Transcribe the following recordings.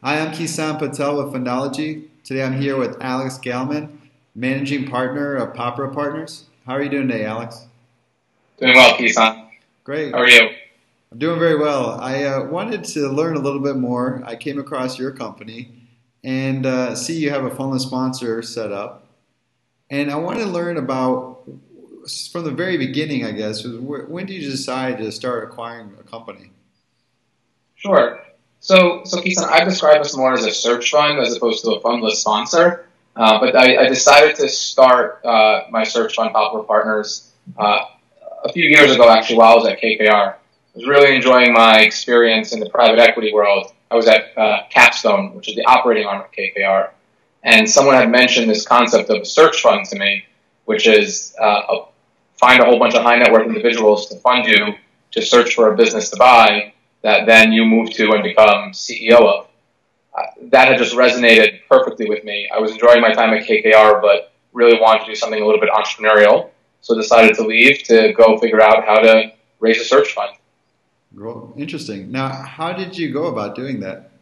Hi, I'm Kison Patel with Fundology. Today I'm here with Alex Gelman, Managing Partner of Poplar Partners. How are you doing today, Alex? Doing well, Kison. Great. How are you? I'm doing very well. I wanted to learn a little bit more. I came across your company and see you have a fundless sponsor set up. And I want to learn about, from the very beginning, I guess, when did you decide to start acquiring a company? Sure. So Keeson, I describe this more as a search fund as opposed to a fundless sponsor. But I decided to start my search fund, Poplar Partners, a few years ago, actually, while I was at KKR. I was really enjoying my experience in the private equity world. I was at Capstone, which is the operating arm of KKR. And someone had mentioned this concept of a search fund to me, which is find a whole bunch of high net worth individuals to fund you to search for a business to buy that then you move to and become CEO of. That had just resonated perfectly with me. I was enjoying my time at KKR, but really wanted to do something a little bit entrepreneurial. So decided to leave to go figure out how to raise a search fund. Well, interesting. Now, how did you go about doing that?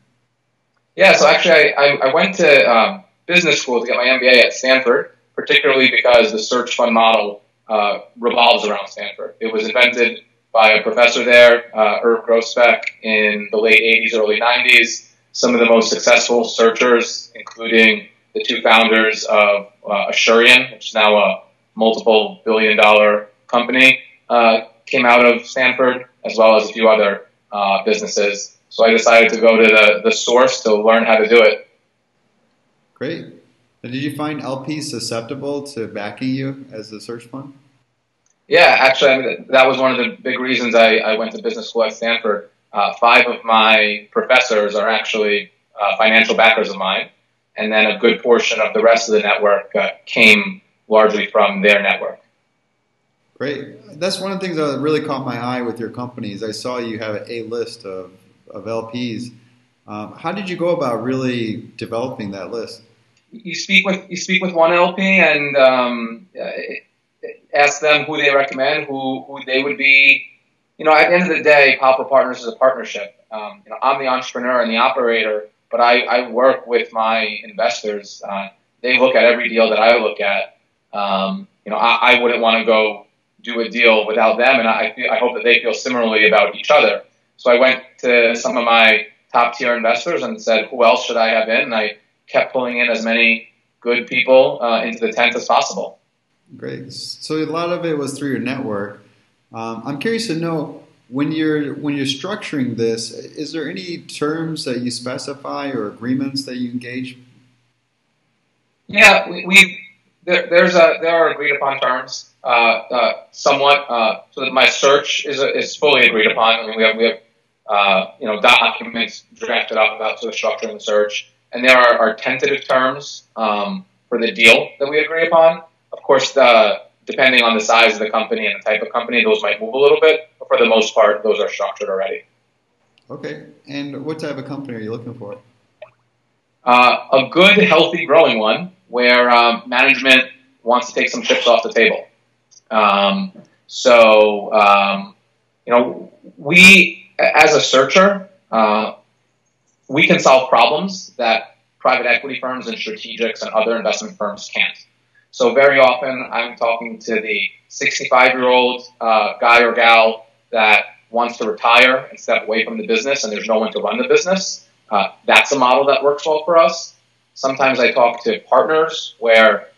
Yeah, so actually I went to business school to get my MBA at Stanford, particularly because the search fund model revolves around Stanford. It was invented by a professor there, Irv Grousbeck, in the late 80s, early 90s. Some of the most successful searchers, including the two founders of Asurion, which is now a multiple billion-dollar company, came out of Stanford, as well as a few other businesses. So I decided to go to the source to learn how to do it. Great. Now, did you find LPs susceptible to backing you as a search fund? Yeah, actually, I mean, that was one of the big reasons I went to business school at Stanford. Five of my professors are actually financial backers of mine, and then a good portion of the rest of the network came largely from their network. Great. That's one of the things that really caught my eye with your companies. I saw you have a list of LPs. How did you go about really developing that list? You speak with one LP and ask them who they recommend, who they would be. You know, at the end of the day, Poplar Partners is a partnership. I'm the entrepreneur and the operator, but I work with my investors. They look at every deal that I look at. I wouldn't want to go do a deal without them, and I hope that they feel similarly about each other. So I went to some of my top tier investors and said, who else should I have in? And I kept pulling in as many good people into the tent as possible. Great. So a lot of it was through your network. I'm curious to know when you're structuring this, is there any terms that you specify or agreements that you engage? Yeah, there are agreed upon terms. Somewhat. So that my search is fully agreed upon. I mean, we have documents drafted up about sort of structuring the search, and there are tentative terms for the deal that we agree upon. Of course, depending on the size of the company and the type of company, those might move a little bit, but for the most part, those are structured already. Okay. And what type of company are you looking for? A good, healthy, growing one where management wants to take some chips off the table. We, as a searcher, we can solve problems that private equity firms and strategics and other investment firms can't. So very often I'm talking to the 65-year-old guy or gal that wants to retire and step away from the business and there's no one to run the business. That's a model that works well for us. Sometimes I talk to partners where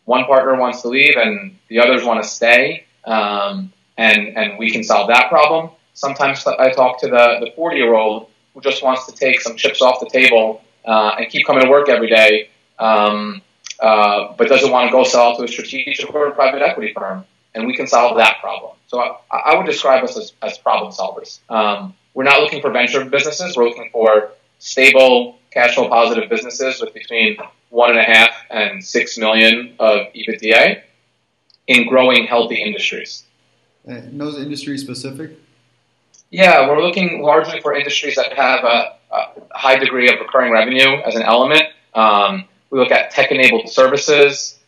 one partner wants to leave and the others want to stay, and we can solve that problem. Sometimes I talk to the 40-year-old who just wants to take some chips off the table and keep coming to work every day, but doesn't want to go sell to a strategic or a private equity firm, and we can solve that problem. So I would describe us as problem solvers. We're not looking for venture businesses. We're looking for stable, cash flow positive businesses with between 1.5 and 6 million of EBITDA in growing, healthy industries. And those industry specific? Yeah, we're looking largely for industries that have a high degree of recurring revenue as an element. We look at tech-enabled services.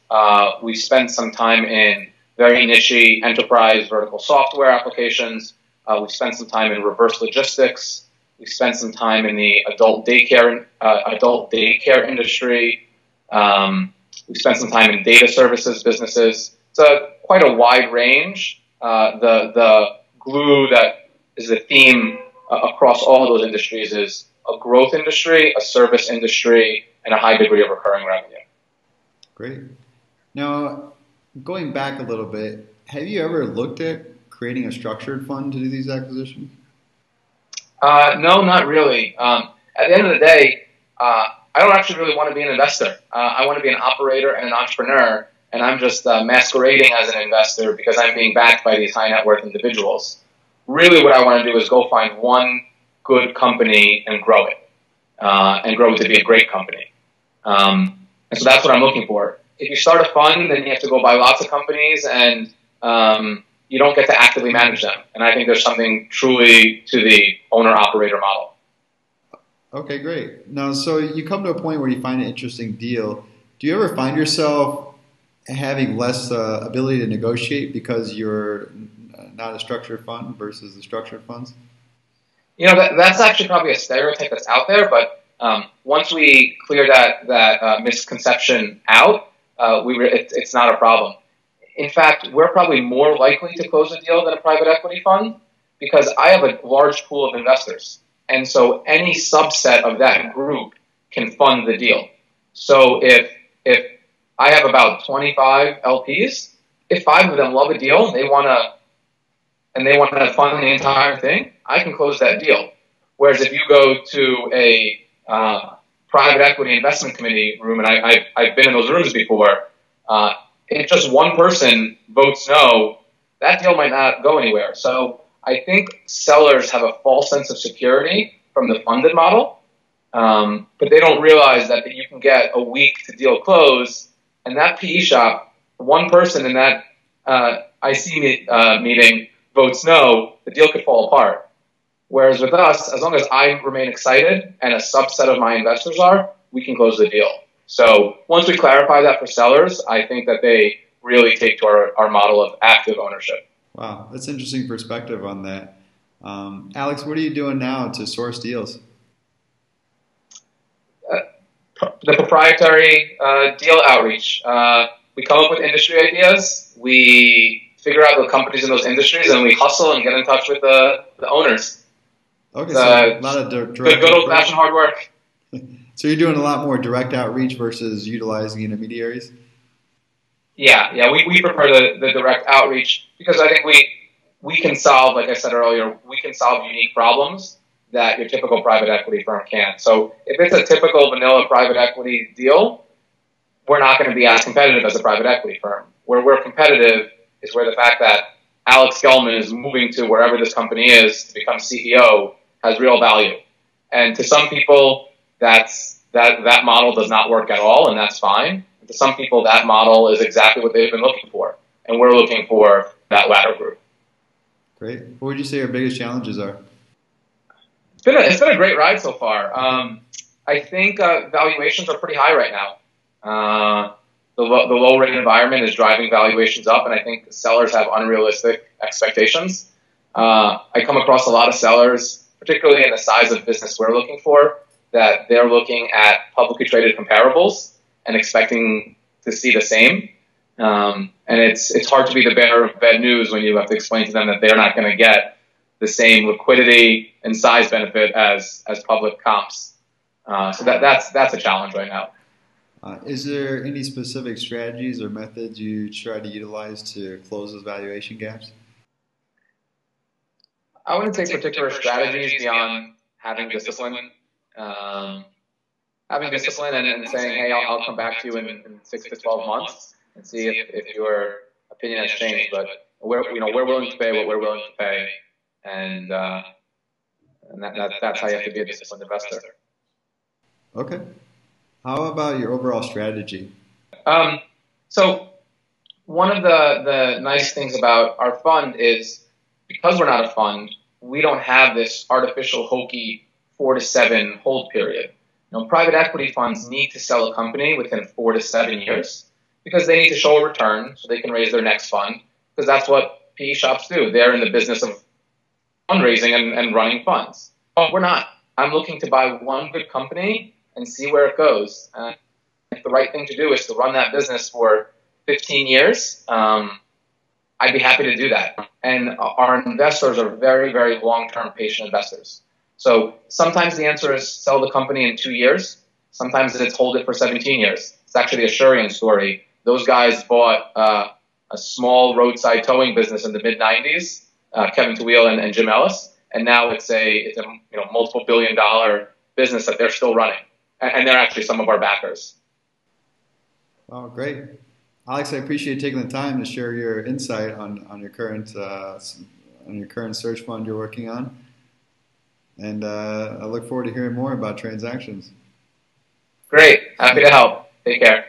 We spend some time in very niche enterprise vertical software applications. We spent some time in reverse logistics. We spent some time in the adult daycare industry. We spent some time in data services businesses. It's quite a wide range. The glue that is the theme across all of those industries is a growth industry, a service industry, and a high degree of recurring revenue. Great. Now, going back a little bit, have you ever looked at creating a structured fund to do these acquisitions? No, not really. At the end of the day, I don't actually really want to be an investor. I want to be an operator and an entrepreneur, and I'm just masquerading as an investor because I'm being backed by these high net worth individuals. Really what I want to do is go find one good company and grow it to be a great company. And so that's what I'm looking for. If you start a fund, then you have to go buy lots of companies, and you don't get to actively manage them. And I think there's something truly to the owner-operator model. Okay, great. Now, so you come to a point where you find an interesting deal. Do you ever find yourself having less ability to negotiate because you're not a structured fund versus the structured funds? You know, that's actually probably a stereotype that's out there, but once we clear that misconception out, it's not a problem. In fact, we're probably more likely to close a deal than a private equity fund because I have a large pool of investors. And so any subset of that group can fund the deal. So if I have about 25 LPs, if 5 of them love a deal and they want to fund the entire thing, I can close that deal. Whereas if you go to a private equity investment committee room, and I've been in those rooms before, if just one person votes no, that deal might not go anywhere. So I think sellers have a false sense of security from the funded model, but they don't realize that you can get a week to deal close, and that PE shop, one person in that IC meeting votes no, the deal could fall apart. Whereas with us, as long as I remain excited and a subset of my investors are, we can close the deal. So once we clarify that for sellers, I think that they really take to our model of active ownership. Wow, that's an interesting perspective on that. Alex, what are you doing now to source deals? The proprietary deal outreach. We come up with industry ideas. We figure out the companies in those industries, and we hustle and get in touch with the owners. Okay, so a lot of direct good old-fashioned hard work. So you're doing a lot more direct outreach versus utilizing intermediaries? Yeah, we prefer the direct outreach because I think we can solve, like I said earlier, we can solve unique problems that your typical private equity firm can't. So if it's a typical vanilla private equity deal, we're not going to be as competitive as a private equity firm. Where we're competitive is where the fact that Alex Gelman is moving to wherever this company is to become CEO has real value. And to some people, that model does not work at all, and that's fine. To some people, that model is exactly what they've been looking for, and we're looking for that latter group. Great. What would you say your biggest challenges are? It's been a great ride so far. I think valuations are pretty high right now. The low rate environment is driving valuations up, and I think sellers have unrealistic expectations. I come across a lot of sellers, particularly in the size of business we're looking for, that they're looking at publicly traded comparables and expecting to see the same. And it's hard to be the bearer of bad news when you have to explain to them that they're not going to get the same liquidity and size benefit as public comps. So that's a challenge right now. Is there any specific strategies or methods you try to utilize to close those valuation gaps? I wouldn't say particular strategies beyond having discipline. Having discipline and saying, hey, I'll come back to you in 6 to 12 months and see if your opinion has changed. But we're willing to pay what we're willing to pay, and that's how you have to be a disciplined investor. Okay. How about your overall strategy? So one of the nice things about our fund is because we're not a fund, we don't have this artificial hokey 4 to 7 hold period. Private equity funds need to sell a company within 4 to 7 years because they need to show a return so they can raise their next fund, because that's what PE shops do. They're in the business of fundraising and running funds. Oh, we're not. I'm looking to buy one good company and see where it goes. If the right thing to do is to run that business for 15 years, I'd be happy to do that. And our investors are very, very long-term patient investors. So sometimes the answer is sell the company in 2 years. Sometimes it's hold it for 17 years. It's actually a Shurian story. Those guys bought a small roadside towing business in the mid-90s, Kevin Tawil and Jim Ellis, and now it's a multiple billion-dollar business that they're still running, and they're actually some of our backers. Oh, great. Alex, I appreciate you taking the time to share your insight on your current search fund you're working on. And I look forward to hearing more about transactions. Great. Happy to help. Take care.